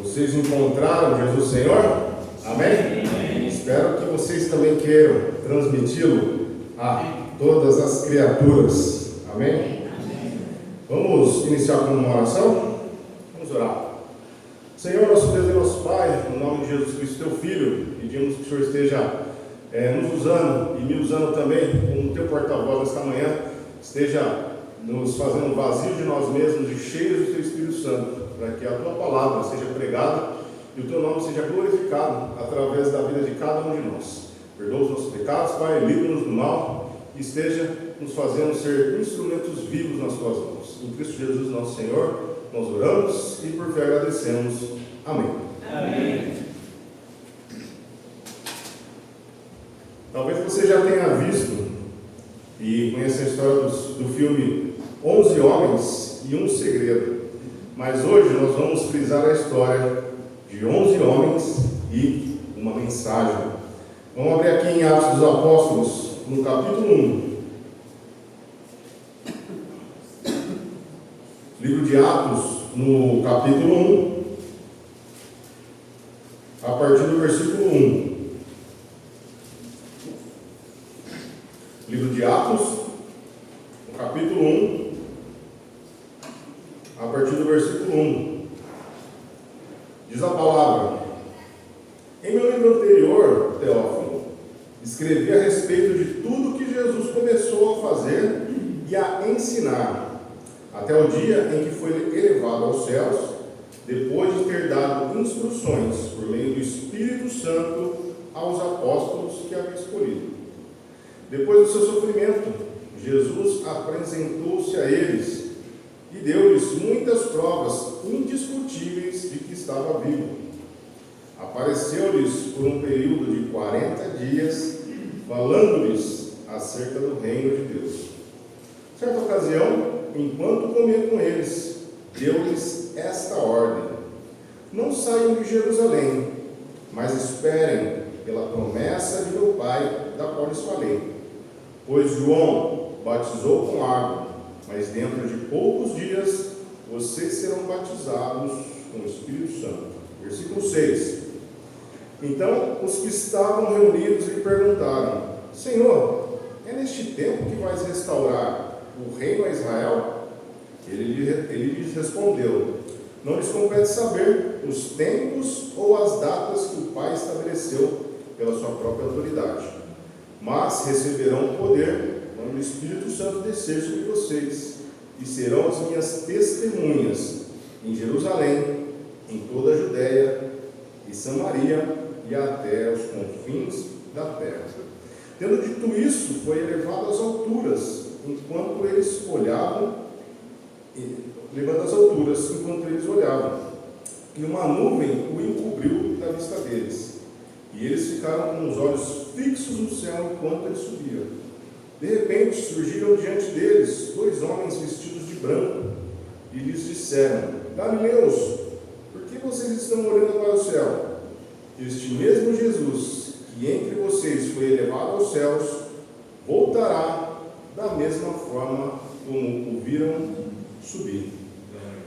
Vocês encontraram Jesus Senhor? Amém? Amém? Espero que vocês também queiram transmiti-lo a todas as criaturas. Amém? Amém? Vamos iniciar com uma oração? Vamos orar. Senhor, nosso Deus e nosso Pai, no nome de Jesus Cristo, teu Filho, pedimos que o Senhor esteja nos usando e me usando também como teu porta-voz nesta manhã, esteja nos fazendo vazio de nós mesmos e cheios do teu Espírito Santo, para que a tua palavra seja pregada e o teu nome seja glorificado através da vida de cada um de nós. Perdoa os nossos pecados, Pai, livra-nos do mal e esteja nos fazendo ser instrumentos vivos nas tuas mãos. Em Cristo Jesus, nosso Senhor, nós oramos e por fé agradecemos. Amém. Amém. Talvez você já tenha visto e conheça a história do filme 11 Homens e um Segredo. Mas hoje nós vamos frisar a história de 11 homens e uma mensagem. Vamos abrir aqui em Atos dos Apóstolos, no capítulo 1. Livro de Atos, no capítulo 1, a partir do versículo 1. Livro de Atos, no capítulo 1, a partir do versículo 1. Diz a palavra: Em meu livro anterior, Teófilo, escrevi a respeito de tudo que Jesus começou a fazer e a ensinar, até o dia em que foi elevado aos céus, depois de ter dado instruções por meio do Espírito Santo aos apóstolos que havia escolhido. Depois do seu sofrimento, Jesus apresentou-se a eles e deu-lhes muitas provas indiscutíveis de que estava vivo. Apareceu-lhes por um período de 40 dias, falando-lhes acerca do reino de Deus. Certa ocasião, enquanto comia com eles, deu-lhes esta ordem: Não saiam de Jerusalém, mas esperem pela promessa de meu Pai, da qual lhes falei. Pois João batizou com água, mas dentro de poucos dias vocês serão batizados com o Espírito Santo. Versículo 6. Então os que estavam reunidos lhe perguntaram: Senhor, é neste tempo que vais restaurar o reino a Israel? Ele lhes respondeu: Não lhes compete saber os tempos ou as datas que o Pai estabeleceu pela sua própria autoridade, mas receberão poder quando o Espírito Santo descer sobre vocês, e serão as minhas testemunhas em Jerusalém, em toda a Judéia e Samaria e até os confins da terra. Tendo dito isso, foi elevado às alturas, enquanto eles olhavam, e uma nuvem o encobriu da vista deles. E eles ficaram com os olhos fixos no céu enquanto ele subia. De repente surgiram diante deles 2 homens vestidos de branco e lhes disseram: Galileus, por que vocês estão olhando para o céu? Este mesmo Jesus, que entre vocês foi elevado aos céus, voltará da mesma forma como o viram subir.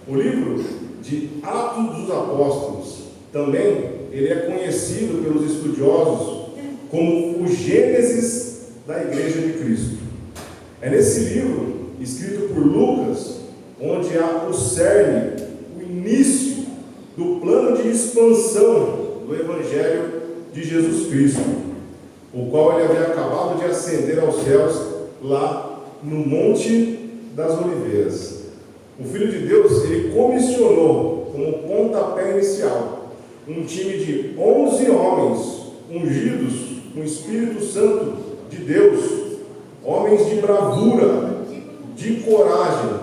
O livro de Atos dos Apóstolos também ele é conhecido pelos estudiosos como o Gênesis da Igreja de Cristo. É nesse livro, escrito por Lucas, onde há o cerne, o início do plano de expansão do Evangelho de Jesus Cristo, o qual ele havia acabado de ascender aos céus lá no Monte das Oliveiras. O Filho de Deus, ele comissionou como pontapé inicial um time de 11 homens ungidos com o Espírito Santo de Deus, homens de bravura, de coragem,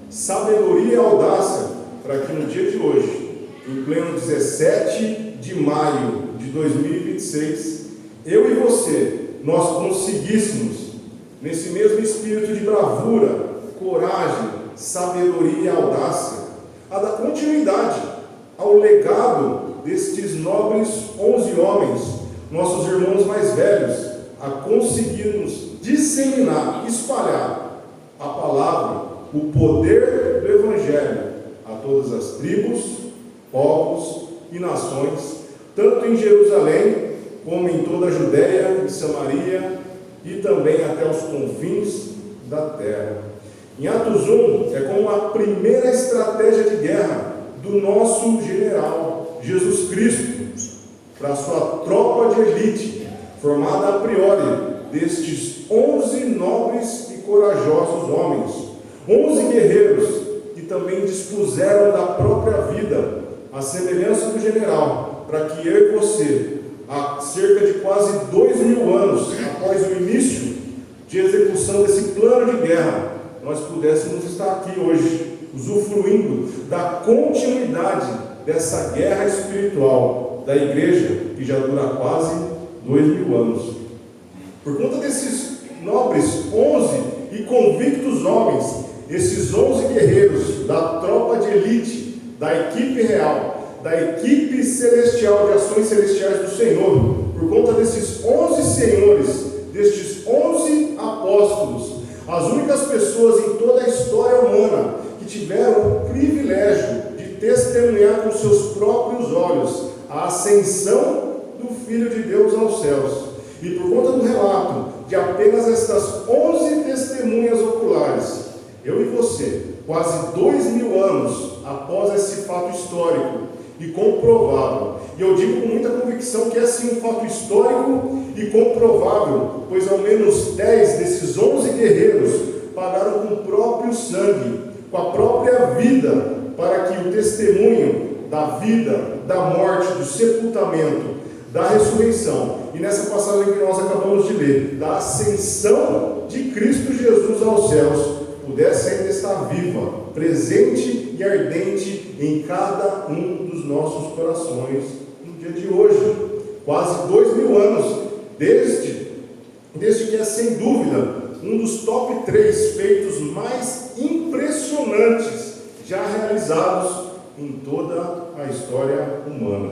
sabedoria e audácia, para que no dia de hoje, em pleno 17 de maio de 2026, eu e você, nós conseguíssemos, nesse mesmo espírito de bravura, coragem, sabedoria e audácia, a dar continuidade ao legado destes nobres 11 homens, nossos irmãos mais velhos, a conseguirmos disseminar, espalhar a palavra, o poder do Evangelho a todas as tribos, povos e nações, tanto em Jerusalém, como em toda a Judéia e Samaria, e também até os confins da terra. Em Atos 1, é como a primeira estratégia de guerra do nosso general, Jesus Cristo, para a sua tropa de elite, formada a priori destes 11 nobres e corajosos homens, 11 guerreiros que também dispuseram da própria vida, à semelhança do general, para que eu e você, há cerca de quase 2000 anos após o início de execução desse plano de guerra, nós pudéssemos estar aqui hoje, usufruindo da continuidade dessa guerra espiritual da igreja, que já dura quase 2000 anos. Por conta desses nobres 11 e convictos homens, esses 11 guerreiros da tropa de elite, da equipe real, da equipe celestial, de ações celestiais do Senhor, por conta desses 11 senhores, destes 11 apóstolos, as únicas pessoas em toda a história humana que tiveram o privilégio de testemunhar com seus próprios olhos a ascensão do Filho de Deus aos céus. E por conta do relato de apenas estas 11 testemunhas oculares, eu e você, quase 2000 anos após esse fato histórico e comprovável, e eu digo com muita convicção que é sim um fato histórico e comprovável, pois ao menos 10 desses 11 guerreiros pagaram com o próprio sangue, com a própria vida, para que o testemunho da vida, da morte, do sepultamento, da ressurreição, e nessa passagem que nós acabamos de ler, da ascensão de Cristo Jesus aos céus, pudesse ainda estar viva, presente e ardente em cada um dos nossos corações no dia de hoje, quase 2000 anos, desde que é sem dúvida um dos top 3 feitos mais impressionantes já realizados em toda a história humana.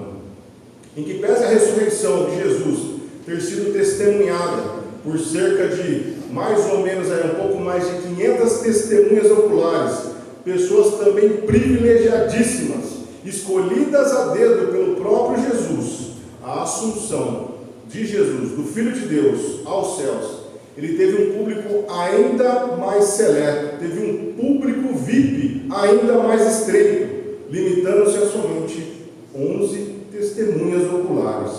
Em que pese a ressurreição de Jesus ter sido testemunhada por cerca de mais ou menos um pouco mais de 500 testemunhas oculares, pessoas também privilegiadíssimas, escolhidas a dedo pelo próprio Jesus, a assunção de Jesus, do Filho de Deus, aos céus, ele teve um público ainda mais seleto, teve um público VIP ainda mais estreito, limitando-se a somente 11 testemunhas oculares,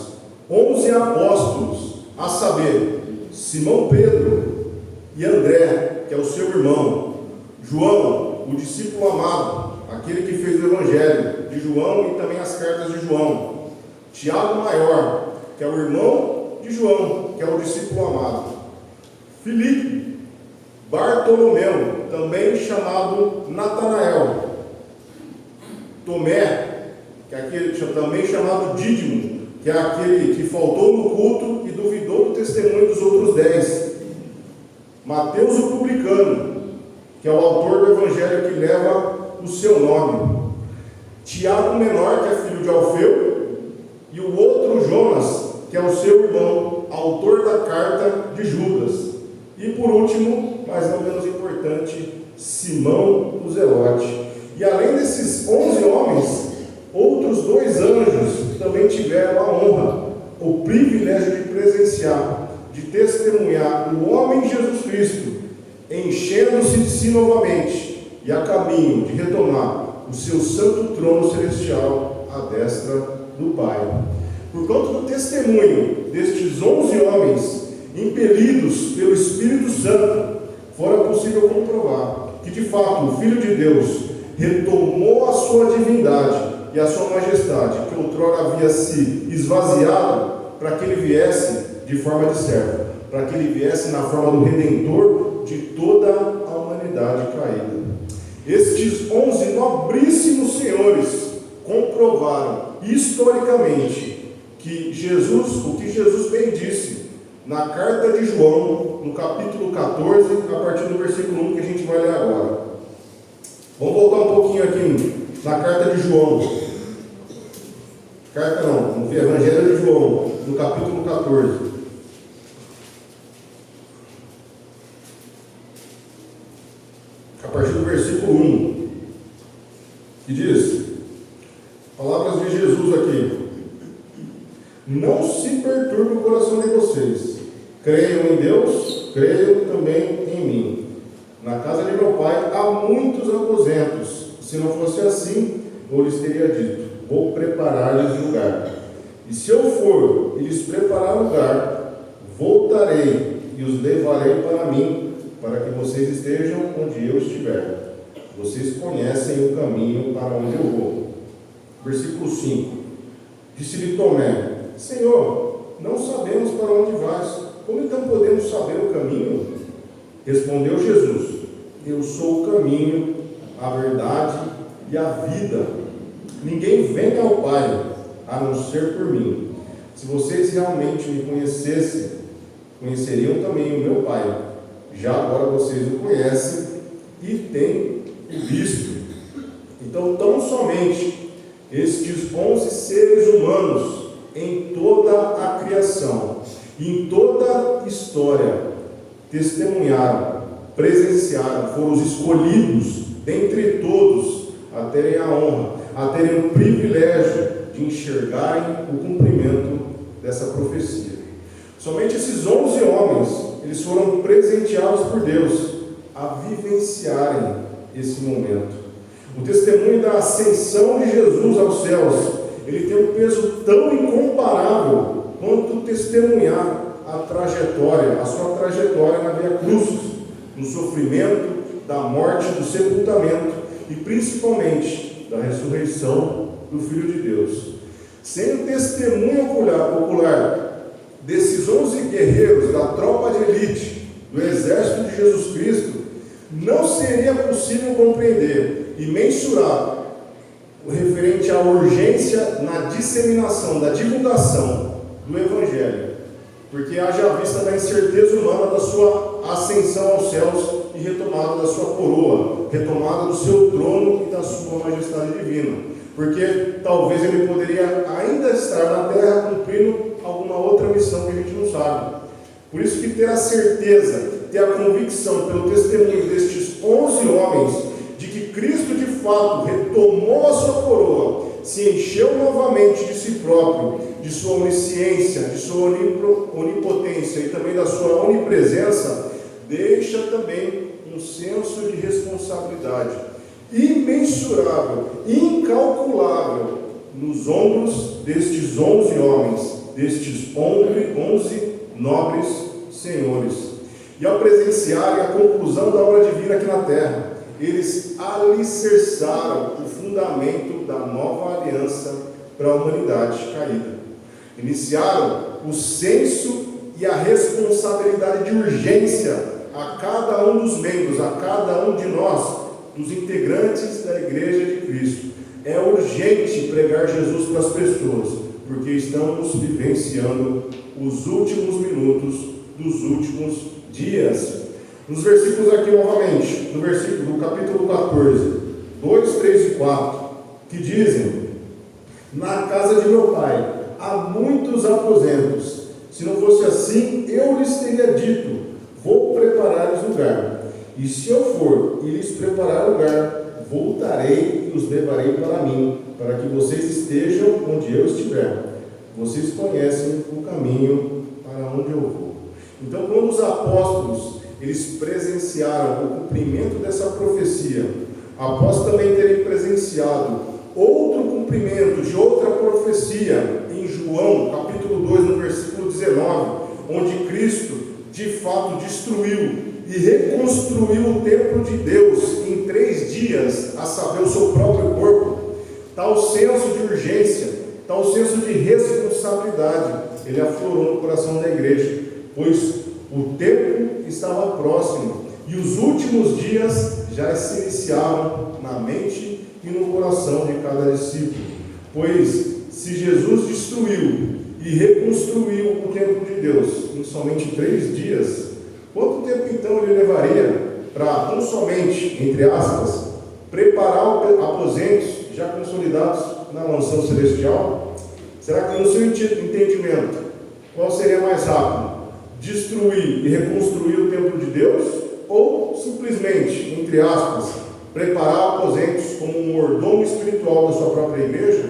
11 apóstolos, a saber, Simão Pedro e André, que é o seu irmão, João, o discípulo amado, aquele que fez o Evangelho de João e também as cartas de João, Tiago Maior, que é o irmão de João, que é o discípulo amado, Filipe, Bartolomeu, também chamado Natanael, Tomé, que é aquele também chamado Dídimo, que é aquele que faltou no culto e duvidou do testemunho dos outros 10, Mateus o publicano, que é o autor do evangelho que leva o seu nome, Tiago menor, que é filho de Alfeu, e o outro Jonas, que é o seu irmão, autor da carta de Judas, e por último, mas não menos importante, Simão o Zelote. E além desses 11 homens, outros 2 anjos também tiveram a honra, o privilégio de presenciar, de testemunhar o homem Jesus Cristo, enchendo-se de si novamente e a caminho de retomar o seu santo trono celestial à destra do Pai. Por conta do testemunho destes 11 homens, impelidos pelo Espírito Santo, fora possível comprovar que de fato o Filho de Deus retomou a sua divindade e a sua majestade, que outrora havia se esvaziado, para que ele viesse de forma de servo, para que ele viesse na forma do Redentor de toda a humanidade caída. Estes 11 nobríssimos senhores comprovaram historicamente que o que Jesus bem disse na carta de João, no capítulo 14, a partir do versículo 1, que a gente vai ler agora. Vamos voltar um pouquinho aqui na carta de João. No Evangelho de João, no capítulo 14. A partir do versículo 1, que diz: Palavras de de Jesus aqui. Não se perturbe o coração de vocês. Creiam em Deus, creiam também em mim. Na casa de meu pai há muitos aposentos. Se não fosse assim, eu lhes teria dito: vou preparar-lhes lugar. E se eu for e lhes preparar lugar, voltarei e os levarei para mim, para que vocês estejam onde eu estiver. Vocês conhecem o caminho para onde eu vou. Versículo 5. Disse-lhe Tomé: Senhor, não sabemos para onde vais. Como então podemos saber o caminho? Respondeu Jesus: Eu sou o caminho, a verdade e a vida. Ninguém vem ao Pai a não ser por mim. Se vocês realmente me conhecessem, conheceriam também o meu Pai. Já agora vocês o conhecem e têm o visto. Então, tão somente estes 11 seres humanos em toda a criação, em toda a história, testemunharam, presenciaram, foram os escolhidos dentre todos a terem a honra, a terem o privilégio de enxergarem o cumprimento dessa profecia. Somente esses 11 homens, eles foram presenteados por Deus a vivenciarem esse momento. O testemunho da ascensão de Jesus aos céus, ele tem um peso tão incomparável quanto testemunhar a sua trajetória na Via Crucis, no sofrimento, da morte, do sepultamento e principalmente da ressurreição do Filho de Deus. Sem o testemunho ocular desses 11 guerreiros da tropa de elite do exército de Jesus Cristo, não seria possível compreender e mensurar o referente à urgência na disseminação, da divulgação do Evangelho, porque haja à vista da incerteza humana da sua ascensão aos céus e retomada da sua coroa, retomada do seu trono e da sua majestade divina, porque talvez ele poderia ainda estar na terra cumprindo alguma outra missão que a gente não sabe. Por isso que ter a certeza, ter a convicção pelo testemunho destes 11 homens de que Cristo de fato retomou a sua coroa, se encheu novamente de si próprio, de sua onisciência, de sua onipotência e também da sua onipresença, deixa também um senso de responsabilidade imensurável, incalculável nos ombros destes 11 homens, destes 11 nobres senhores. E ao presenciarem a conclusão da obra divina aqui na terra, eles alicerçaram o fundamento da nova aliança para a humanidade caída. Iniciaram o senso e a responsabilidade de urgência a cada um dos membros, a cada um de nós, dos integrantes da Igreja de Cristo. É urgente pregar Jesus para as pessoas, porque estamos vivenciando os últimos minutos dos últimos dias. Nos versículos aqui novamente, no versículo do capítulo 14, 2, 3 e 4, que dizem: Na casa de meu pai há muitos aposentos. Se não fosse assim, eu lhes teria dito: vou preparar-lhes lugar. E se eu for e lhes preparar lugar, voltarei e os levarei para mim, para que vocês estejam onde eu estiver. Vocês conhecem o caminho para onde eu vou. Então, quando os apóstolos eles presenciaram o cumprimento dessa profecia, após também terem presenciado outro cumprimento de outra profecia em João, capítulo 2, no versículo 19, onde Cristo de fato destruiu e reconstruiu o templo de Deus em 3 dias, a saber, o seu próprio corpo, tal senso de urgência, tal senso de responsabilidade, ele aflorou no coração da igreja, pois o tempo estava próximo e os últimos dias já se iniciaram na mente e no coração de cada discípulo. Pois se Jesus destruiu e reconstruiu o templo de Deus em somente 3 dias, quanto tempo então ele levaria para, não somente, entre aspas, preparar aposentos já consolidados na mansão celestial? Será que no seu entendimento, qual seria mais rápido? Destruir e reconstruir o templo de Deus, ou simplesmente, entre aspas, preparar aposentos como um mordomo espiritual da sua própria igreja?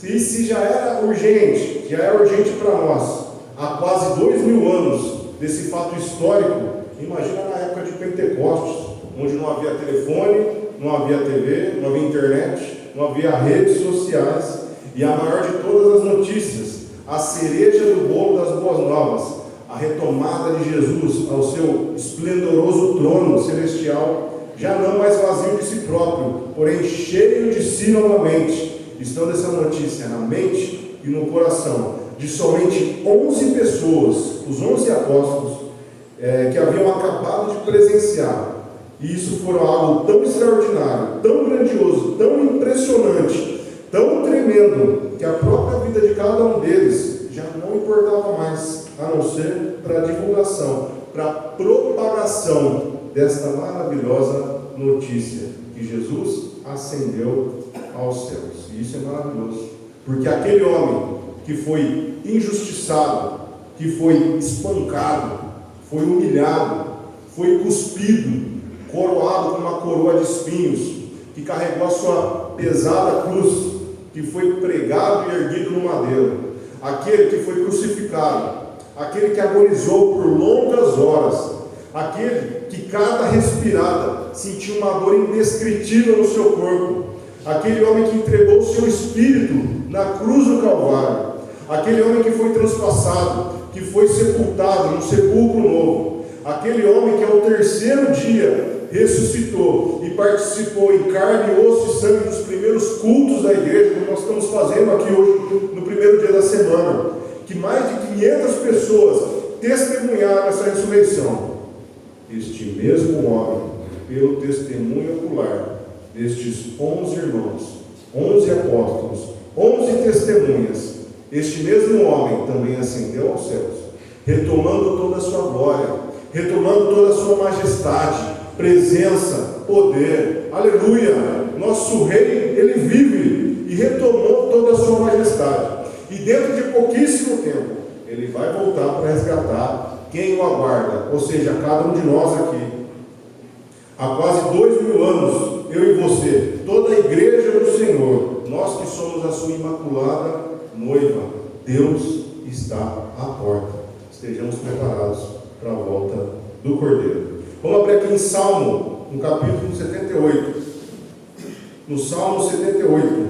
E se já era urgente para nós, há quase 2000 anos desse fato histórico, imagina na época de Pentecostes, onde não havia telefone, não havia TV, não havia internet, não havia redes sociais, e a maior de todas as notícias, a cereja do bolo das boas novas, a retomada de Jesus ao seu esplendoroso trono celestial, já não mais vazio de si próprio, porém cheio de si novamente, estando essa notícia na mente e no coração de somente 11 pessoas, os 11 apóstolos, que haviam acabado de presenciar. E isso foi algo tão extraordinário, tão grandioso, tão impressionante, tão tremendo, que a própria vida de cada um deles já não importava mais, a não ser para a divulgação, para a propagação desta maravilhosa notícia, que Jesus ascendeu aos céus. E isso é maravilhoso, porque aquele homem que foi injustiçado, que foi espancado, foi humilhado, foi cuspido, coroado com uma coroa de espinhos, que carregou a sua pesada cruz, que foi pregado e erguido no madeiro, aquele que foi crucificado, aquele que agonizou por longas horas, aquele que cada respirada sentiu uma dor indescritível no seu corpo, aquele homem que entregou o seu espírito na cruz do Calvário, aquele homem que foi transpassado, que foi sepultado num sepulcro novo, aquele homem que ao terceiro dia ressuscitou e participou em carne, osso e sangue dos primeiros cultos da igreja, como nós estamos fazendo aqui hoje, no primeiro dia da semana, que mais de 500 pessoas testemunharam essa ressurreição. Este mesmo homem, pelo testemunho ocular destes 11 irmãos, 11 apóstolos, 11 testemunhas, este mesmo homem também ascendeu aos céus, retomando toda a sua glória, retomando toda a sua majestade, presença, poder, aleluia. Nosso rei, ele vive e retomou toda a sua majestade, e dentro de pouquíssimo tempo ele vai voltar para resgatar quem o aguarda, ou seja, cada um de nós aqui. Há quase 2000 anos, eu e você, toda a igreja do Senhor, nós que somos a sua imaculada noiva, Deus está à porta. Estejamos preparados para a volta do Cordeiro. Vamos abrir aqui em Salmo, no capítulo 78. No Salmo 78.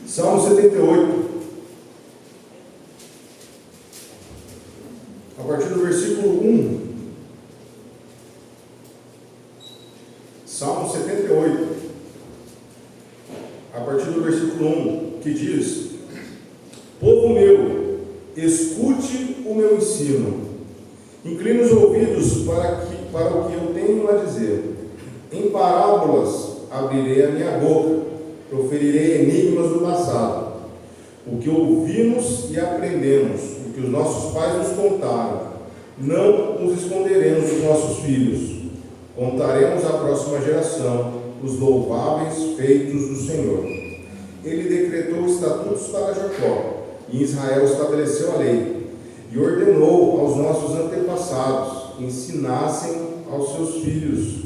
Salmo 78. A partir do versículo 1. Salmo 78. A partir do versículo 1, que diz: Povo meu, escute o meu ensino, incline os ouvidos para o que eu tenho a dizer. Em parábolas abrirei a minha boca, proferirei enigmas do passado, o que ouvimos e aprendemos, o que os nossos pais nos contaram, não nos esconderemos dos nossos filhos, contaremos à próxima geração os louváveis feitos do Senhor. Ele decretou estatutos para Jacó, e em Israel estabeleceu a lei, e ordenou aos nossos antepassados que ensinassem aos seus filhos,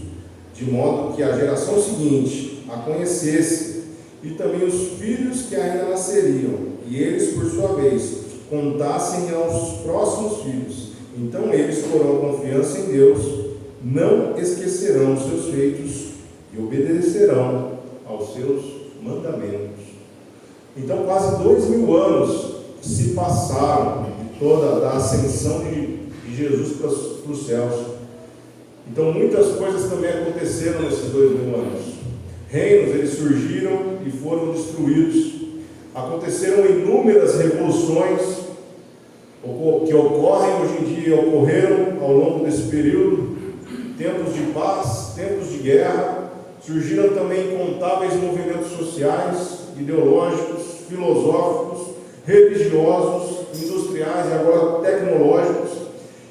de modo que a geração seguinte a conhecesse, e também os filhos que ainda nasceriam, e eles, por sua vez, contassem aos próximos filhos. Então eles porão confiança em Deus, não esquecerão os seus feitos e obedecerão aos seus mandamentos. Então quase 2000 anos se passaram de toda a ascensão de Jesus para os céus. Então muitas coisas também aconteceram nesses 2000 anos. Reinos, eles surgiram e foram destruídos. Aconteceram inúmeras revoluções que ocorrem hoje em dia, ocorreram ao longo desse período. Tempos de paz, tempos de guerra. Surgiram também incontáveis movimentos sociais, ideológicos, filosóficos, religiosos, industriais e agora tecnológicos.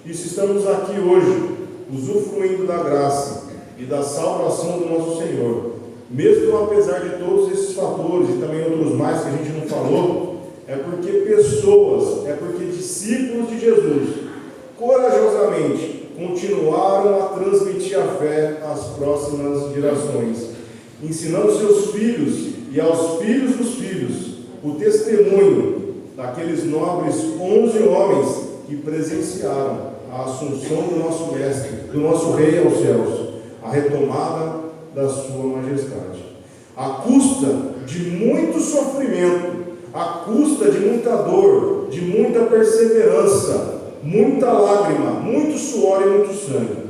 E se estamos aqui hoje, usufruindo da graça e da salvação do nosso Senhor, mesmo apesar de todos esses fatores e também outros mais que a gente não falou, é porque pessoas, é porque discípulos de Jesus, corajosamente, continuaram a transmitir a fé às próximas gerações. ensinando seus filhos e aos filhos dos filhos o testemunho daqueles nobres 11 homens que presenciaram a assunção do nosso Mestre, do nosso Rei aos céus, a retomada da sua majestade. À custa de muito sofrimento, à custa de muita dor, de muita perseverança, muita lágrima, muito suor e muito sangue.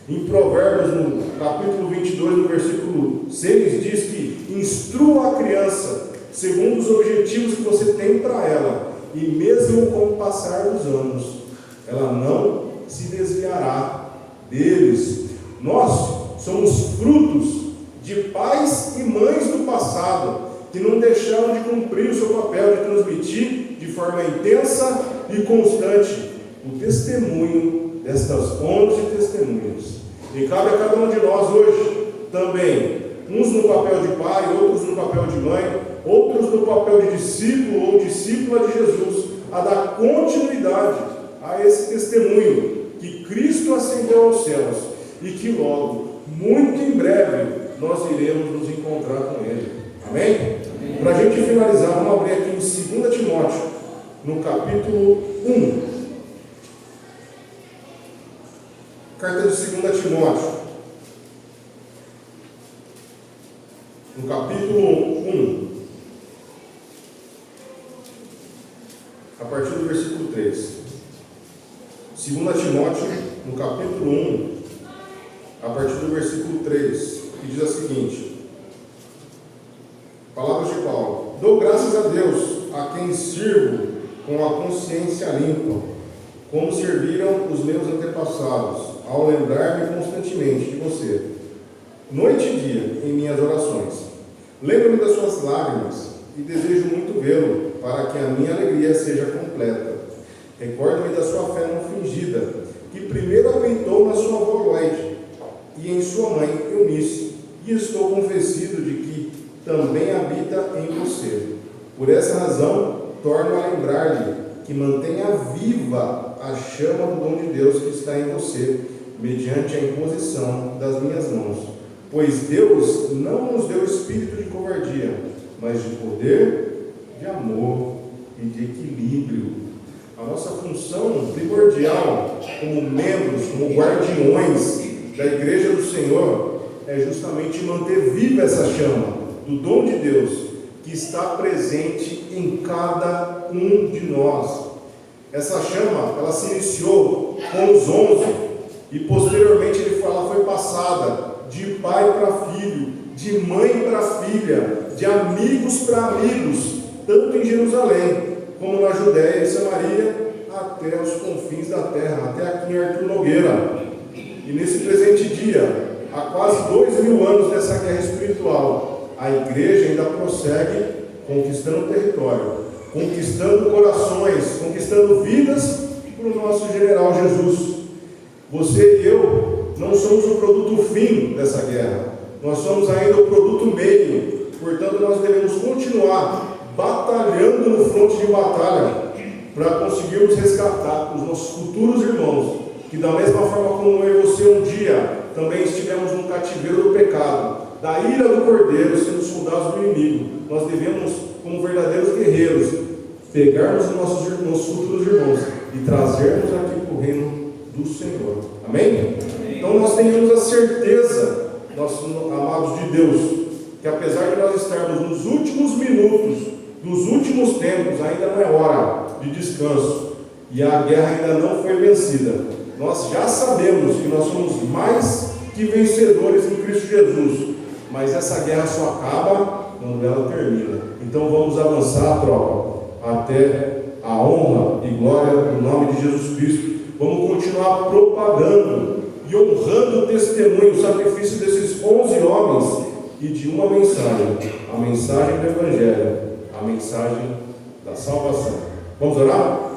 Em Provérbios, no capítulo 22, no versículo 6, diz que instrua a criança segundo os objetivos que você tem para ela, e mesmo com o passar dos anos, ela não se desviará deles. Nós somos frutos de pais e mães do passado, que não deixaram de cumprir o seu papel de transmitir de forma intensa e constante o testemunho destas 11 testemunhas. E cabe a cada um de nós hoje também, uns no papel de pai, outros no papel de mãe, outros no papel de discípulo ou discípula de Jesus, a dar continuidade a esse testemunho que Cristo ascendeu aos céus e que logo, muito em breve, nós iremos nos encontrar com Ele. Amém? Para a gente finalizar, vamos abrir aqui em 2 Timóteo, no capítulo 1. Carta de 2 Timóteo, no capítulo 1, a partir do versículo 3. 2 Timóteo, no capítulo 1, a partir do versículo 3, que diz a seguinte: palavras de Paulo: dou graças a Deus, a quem sirvo com a consciência limpa, como serviram os meus antepassados, ao lembrar-me constantemente de você, noite e dia, em minhas orações. Lembro-me das suas lágrimas e desejo muito vê-lo, para que a minha alegria seja completa. Recordo-me da sua fé não fingida, que primeiro habitou na sua avó Loide e em sua mãe Eunice, e estou convencido de que também habita em você. Por essa razão, torno a lembrar-lhe que mantenha viva a chama do dom de Deus que está em você, mediante a imposição das minhas mãos. Pois Deus não nos deu espírito de covardia, mas de poder, de amor e de equilíbrio. A nossa função primordial como membros, como guardiões da Igreja do Senhor, é justamente manter viva essa chama do dom de Deus que está presente em cada um de nós. Essa chama, ela se iniciou com os 11 e posteriormente ela foi passada de pai para filho, de mãe para filha, de amigos para amigos, tanto em Jerusalém como na Judéia e Samaria, até os confins da terra, até aqui em Arthur Nogueira. E nesse presente dia, há quase 2000 anos dessa guerra espiritual, a igreja ainda prossegue conquistando território, conquistando corações, conquistando vidas para o nosso general Jesus. Você e eu não somos o produto fim dessa guerra, nós somos ainda o produto meio. Portanto, nós devemos continuar batalhando no fronte de batalha para conseguirmos resgatar os nossos futuros irmãos, que da mesma forma como eu e você um dia também estivemos no cativeiro do pecado, da ira do cordeiro, sendo soldados do inimigo, nós devemos, como verdadeiros guerreiros, pegarmos os nossos futuros irmãos e trazermos aqui para o reino do Senhor. Amém? Então nós tenhamos a certeza, nossos amados de Deus, que apesar de nós estarmos nos últimos minutos dos últimos tempos, ainda não é hora de descanso e a guerra ainda não foi vencida. Nós já sabemos que nós somos mais que vencedores em Cristo Jesus, mas essa guerra só acaba quando ela termina. Então vamos avançar, tropa, até a honra e glória do nome de Jesus Cristo. Vamos continuar propagando e honrando o testemunho, o sacrifício desses 11 homens e de uma mensagem, a mensagem do Evangelho, a mensagem da salvação. Vamos orar?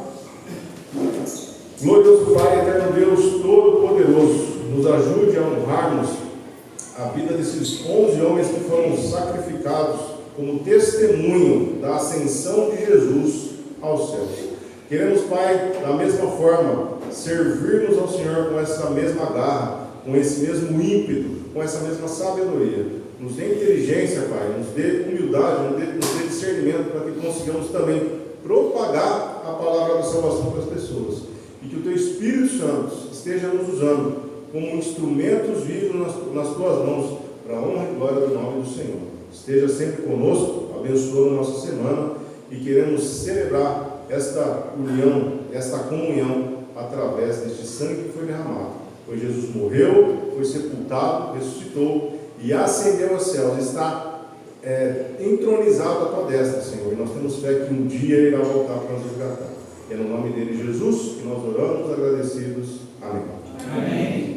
Glorioso Pai, eterno Deus Todo-Poderoso, nos ajude a honrarmos a vida desses 11 homens que foram sacrificados como testemunho da ascensão de Jesus aos céus. Queremos, Pai, da mesma forma, servirmos ao Senhor com essa mesma garra, com esse mesmo ímpeto, com essa mesma sabedoria, nos dê inteligência, Pai, nos dê humildade, nos dê discernimento, para que consigamos também propagar a palavra da salvação para as pessoas. E que o Teu Espírito Santo esteja nos usando como instrumentos vivos nas Tuas mãos, para a honra e glória do nome do Senhor. Esteja sempre conosco, abençoando a nossa semana, e queremos celebrar esta união, esta comunhão, através deste sangue que foi derramado. Pois Jesus morreu, foi sepultado, ressuscitou e ascendeu aos céus, está entronizado à Tua destra, Senhor. E nós temos fé que um dia Ele irá voltar para nos resgatar. É no nome dele, Jesus, que nós oramos agradecidos. Amém. Amém.